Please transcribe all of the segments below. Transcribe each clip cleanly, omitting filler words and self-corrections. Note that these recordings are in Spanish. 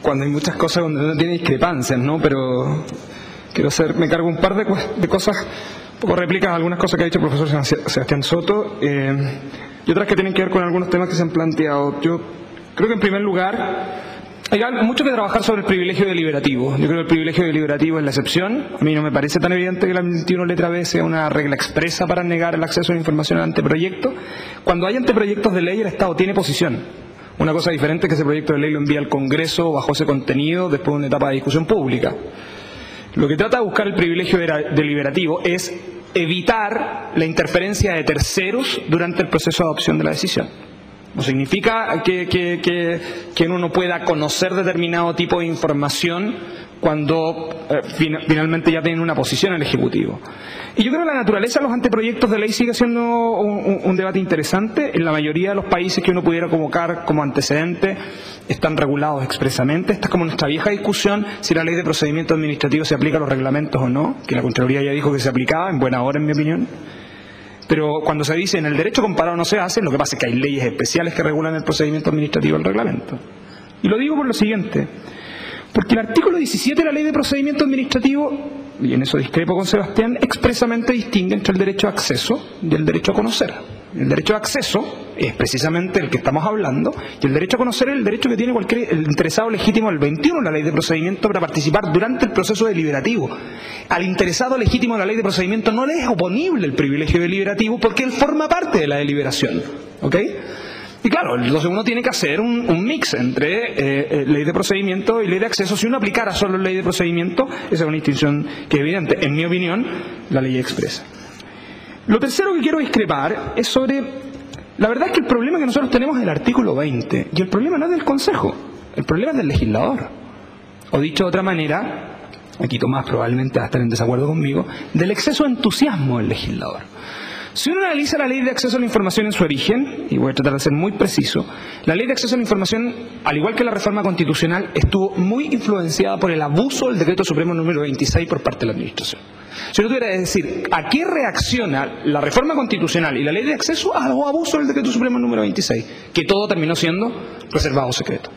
cuando hay muchas cosas donde no tiene discrepancias, ¿no? Pero quiero me cargo un par de cosas, un poco réplicas a algunas cosas que ha dicho el profesor Sebastián Soto, y otras que tienen que ver con algunos temas que se han planteado. Yo creo que en primer lugar hay mucho que trabajar sobre el privilegio deliberativo. Yo creo que el privilegio deliberativo es la excepción. A mí no me parece tan evidente que la 21 letra B sea una regla expresa para negar el acceso a la información al anteproyecto. Cuando hay anteproyectos de ley, el Estado tiene posición. Una cosa diferente es que ese proyecto de ley lo envía al Congreso bajo ese contenido después de una etapa de discusión pública. Lo que trata de buscar el privilegio deliberativo es evitar la interferencia de terceros durante el proceso de adopción de la decisión. No significa que uno no pueda conocer determinado tipo de información cuando finalmente ya tiene una posición el Ejecutivo. Y yo creo que la naturaleza de los anteproyectos de ley sigue siendo un debate interesante. En la mayoría de los países que uno pudiera convocar como antecedente están regulados expresamente. Esta es como nuestra vieja discusión si la ley de procedimiento administrativo se aplica a los reglamentos o no, que la Contraloría ya dijo que se aplicaba, en buena hora en mi opinión. Pero cuando se dice en el derecho comparado no se hace, lo que pasa es que hay leyes especiales que regulan el procedimiento administrativo del reglamento. Y lo digo por lo siguiente, porque el artículo 17 de la ley de procedimiento administrativo, y en eso discrepo con Sebastián, expresamente distingue entre el derecho a acceso y el derecho a conocer. El derecho a acceso es precisamente el que estamos hablando, y el derecho a conocer es el derecho que tiene cualquier interesado legítimo del 21 de la ley de procedimiento para participar durante el proceso deliberativo. Al interesado legítimo de la ley de procedimiento no le es oponible el privilegio deliberativo porque él forma parte de la deliberación. ¿Ok? Y claro, entonces uno tiene que hacer un mix entre ley de procedimiento y ley de acceso. Si uno aplicara solo ley de procedimiento, esa es una distinción que es evidente. En mi opinión, la ley expresa. Lo tercero que quiero discrepar es sobre... La verdad es que el problema que nosotros tenemos es el artículo 20, y el problema no es del Consejo, el problema es del legislador. O dicho de otra manera, aquí Tomás probablemente va a estar en desacuerdo conmigo, del exceso de entusiasmo del legislador. Si uno analiza la ley de acceso a la información en su origen, y voy a tratar de ser muy preciso, la ley de acceso a la información, al igual que la reforma constitucional, estuvo muy influenciada por el abuso del decreto supremo número 26 por parte de la administración. Si uno tuviera que decir, ¿a qué reacciona la reforma constitucional y la ley de acceso? A los abusos del decreto supremo número 26, que todo terminó siendo reservado secreto.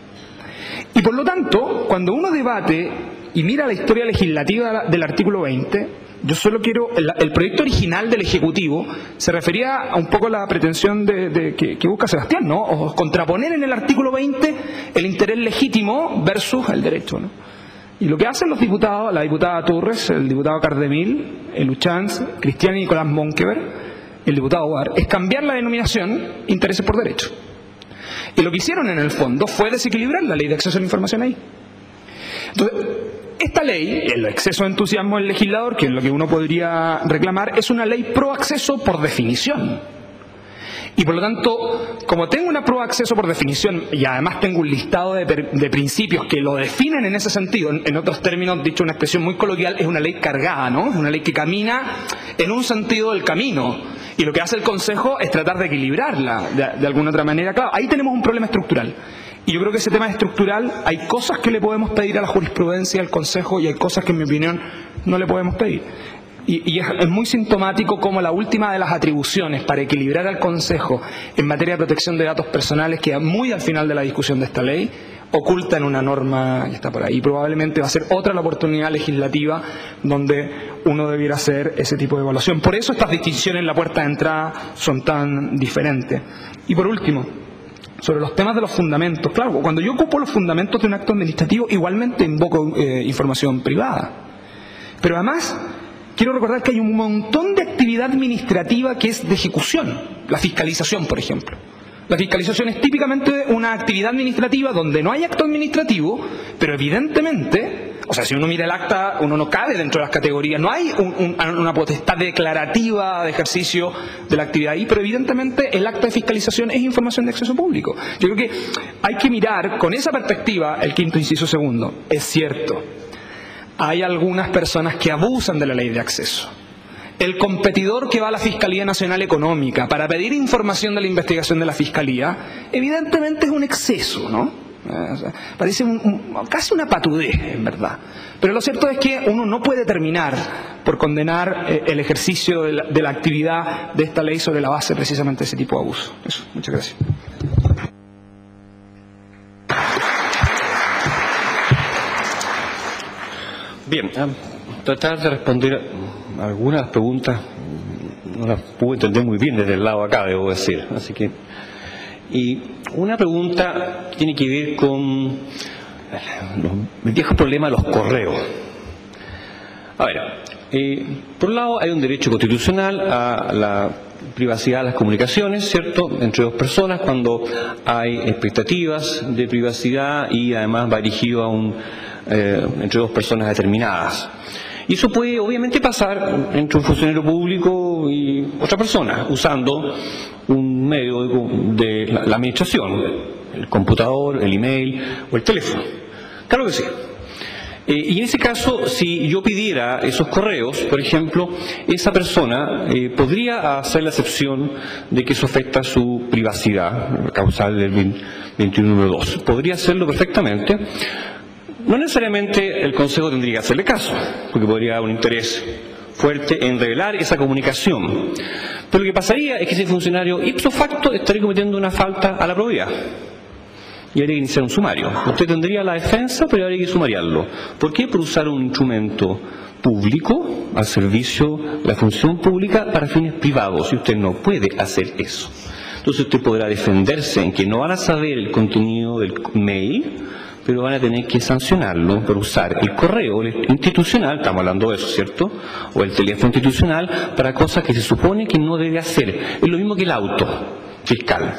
Y por lo tanto, cuando uno debate y mira la historia legislativa del artículo 20, yo solo quiero, el proyecto original del Ejecutivo se refería a un poco a la pretensión que busca Sebastián, ¿no? O contraponer en el artículo 20 el interés legítimo versus el derecho, ¿no? Y lo que hacen los diputados, la diputada Torres, el diputado Cardemil, el Uchanz, Cristian y Nicolás Monkever, el diputado Ovar, es cambiar la denominación intereses por derecho. Y lo que hicieron en el fondo fue desequilibrar la ley de acceso a la información ahí. Entonces, esta ley, el exceso de entusiasmo del legislador, que es lo que uno podría reclamar, es una ley pro acceso por definición. Y por lo tanto, como tengo una pro acceso por definición y además tengo un listado de principios que lo definen en ese sentido, en otros términos, dicho una expresión muy coloquial, es una ley cargada, ¿no? Es una ley que camina en un sentido del camino. Y lo que hace el Consejo es tratar de equilibrarla de alguna otra manera. Claro, ahí tenemos un problema estructural. Y yo creo que ese tema estructural, hay cosas que le podemos pedir a la jurisprudencia, al Consejo, y hay cosas que en mi opinión no le podemos pedir. Y es muy sintomático como la última de las atribuciones para equilibrar al Consejo en materia de protección de datos personales queda muy al final de la discusión de esta ley, oculta en una norma que está por ahí. Probablemente va a ser otra la oportunidad legislativa donde uno debiera hacer ese tipo de evaluación. Por eso estas distinciones en la puerta de entrada son tan diferentes. Y por último, sobre los temas de los fundamentos. Claro, cuando yo ocupo los fundamentos de un acto administrativo, igualmente invoco información privada. Pero además, quiero recordar que hay un montón de actividad administrativa que es de ejecución. La fiscalización, por ejemplo. La fiscalización es típicamente una actividad administrativa donde no hay acto administrativo, pero evidentemente, o sea, si uno mira el acta, uno no cabe dentro de las categorías, no hay una potestad declarativa de ejercicio de la actividad ahí, pero evidentemente el acta de fiscalización es información de acceso público. Yo creo que hay que mirar con esa perspectiva el quinto inciso segundo. Es cierto, hay algunas personas que abusan de la ley de acceso. El competidor que va a la Fiscalía Nacional Económica para pedir información de la investigación de la Fiscalía, evidentemente es un exceso, ¿no? Parece casi una patudez, en verdad. Pero lo cierto es que uno no puede terminar por condenar el ejercicio de la actividad de esta ley sobre la base precisamente de ese tipo de abuso. Eso, muchas gracias. Bien, tratar de responder algunas preguntas no las pude entender muy bien desde el lado acá, debo decir. Así que, y una pregunta tiene que ver con el viejo problema de los correos. A ver, por un lado hay un derecho constitucional a la privacidad de las comunicaciones, ¿cierto?, entre dos personas cuando hay expectativas de privacidad y además va dirigido a entre dos personas determinadas. Y eso puede obviamente pasar entre un funcionario público y otra persona, usando un medio de la administración, el computador, el email o el teléfono. Claro que sí. Y en ese caso, si yo pidiera esos correos, por ejemplo, esa persona podría hacer la excepción de que eso afecta su privacidad, causal del 21 número 2. Podría hacerlo perfectamente. No necesariamente el Consejo tendría que hacerle caso, porque podría haber un interés fuerte en revelar esa comunicación. Pero lo que pasaría es que ese funcionario ipso facto estaría cometiendo una falta a la probidad. Y habría que iniciar un sumario. Usted tendría la defensa, pero habría que sumariarlo. ¿Por qué? Por usar un instrumento público al servicio de la función pública para fines privados. Y usted no puede hacer eso. Entonces usted podrá defenderse en que no van a saber el contenido del mail, pero van a tener que sancionarlo por usar el correo institucional, estamos hablando de eso, ¿cierto?, o el teléfono institucional para cosas que se supone que no debe hacer. Es lo mismo que el auto fiscal.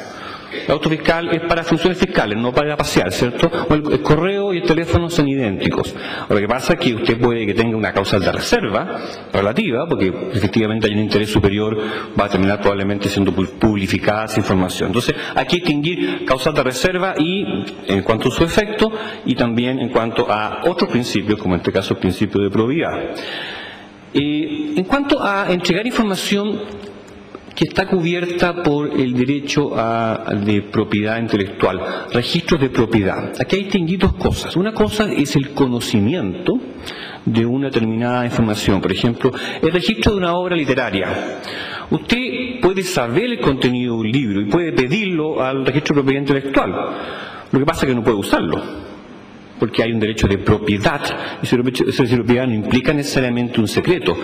El auto fiscal es para funciones fiscales, no para ir a pasear, ¿cierto? O el correo y el teléfono son idénticos. Lo que pasa es que usted puede que tenga una causal de reserva relativa, porque efectivamente hay un interés superior, va a terminar probablemente siendo publicada esa información. Entonces, hay que distinguir causal de reserva y en cuanto a su efecto, y también en cuanto a otros principios, como en este caso el principio de probidad. En cuanto a entregar información que está cubierta por el derecho de propiedad intelectual, registros de propiedad. Aquí hay que distinguir dos cosas. Una cosa es el conocimiento de una determinada información. Por ejemplo, el registro de una obra literaria. Usted puede saber el contenido de un libro y puede pedirlo al registro de propiedad intelectual. Lo que pasa es que no puede usarlo, porque hay un derecho de propiedad, y ese derecho de propiedad no implica necesariamente un secreto,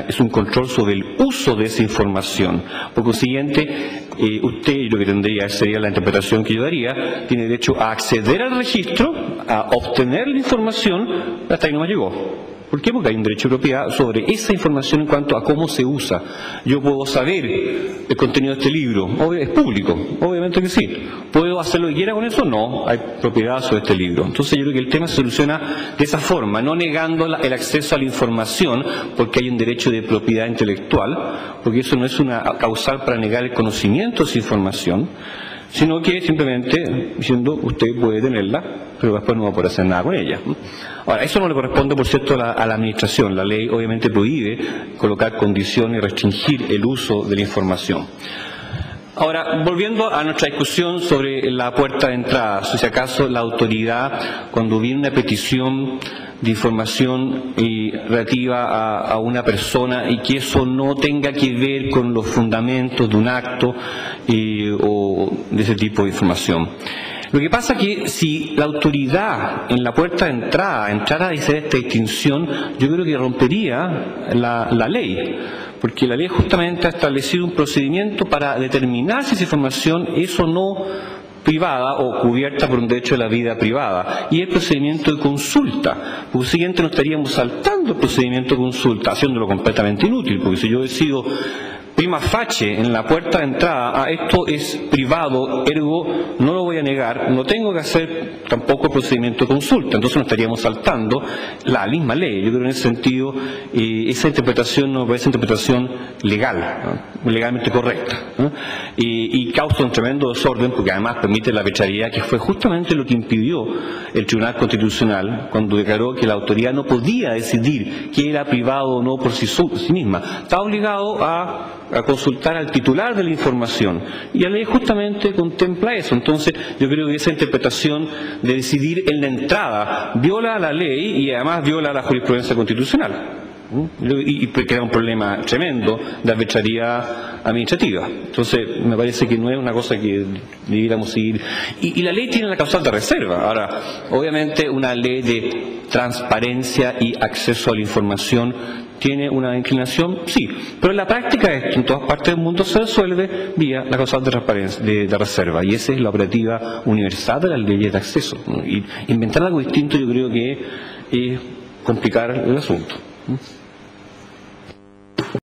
es un control sobre el uso de esa información. Por consiguiente, usted, y lo que tendría sería la interpretación que yo daría, tiene derecho a acceder al registro, a obtener la información, hasta ahí no me llegó. ¿Por qué? Porque hay un derecho de propiedad sobre esa información en cuanto a cómo se usa. Yo puedo saber el contenido de este libro, es público, obviamente que sí. ¿Puedo hacer lo que quiera con eso? No, hay propiedad sobre este libro. Entonces yo creo que el tema se soluciona de esa forma, no negando el acceso a la información, porque hay un derecho de propiedad intelectual, porque eso no es una causal para negar el conocimiento de esa información, sino que simplemente diciendo usted puede tenerla, pero después no va a poder hacer nada con ella. Ahora, eso no le corresponde, por cierto, a la administración. La ley obviamente prohíbe colocar condiciones y restringir el uso de la información. Ahora, volviendo a nuestra discusión sobre la puerta de entrada, si acaso la autoridad, cuando viene una petición de información relativa a una persona y que eso no tenga que ver con los fundamentos de un acto o de ese tipo de información. Lo que pasa es que si la autoridad en la puerta de entrada entrara a hacer esta distinción, yo creo que rompería la ley, porque la ley justamente ha establecido un procedimiento para determinar si esa información es o no privada o cubierta por un derecho de la vida privada, y el procedimiento de consulta. Por lo siguiente, no estaríamos saltando el procedimiento de consulta, haciéndolo completamente inútil, porque si yo decido prima facie en la puerta de entrada, esto es privado, ergo no lo voy a negar, no tengo que hacer tampoco el procedimiento de consulta, entonces no estaríamos saltando la misma ley. Yo creo que en ese sentido esa interpretación no parece interpretación legal, ¿no?, legalmente correcta, ¿no? Y causa un tremendo desorden, porque además permite la arbitrariedad, que fue justamente lo que impidió el Tribunal Constitucional cuando declaró que la autoridad no podía decidir que era privado o no por sí misma, está obligado a consultar al titular de la información, y la ley justamente contempla eso. Entonces yo creo que esa interpretación de decidir en la entrada viola la ley y además viola la jurisprudencia constitucional. y crea un problema tremendo de arbitrariedad administrativa. Entonces, me parece que no es una cosa que debiéramos ir. Y la ley tiene la causal de reserva. Ahora, obviamente, una ley de transparencia y acceso a la información tiene una inclinación, sí, pero en la práctica esto en todas partes del mundo se resuelve vía la causal de transparencia, de reserva, y esa es la operativa universal de las leyes de acceso. Y inventar algo distinto yo creo que es complicar el asunto.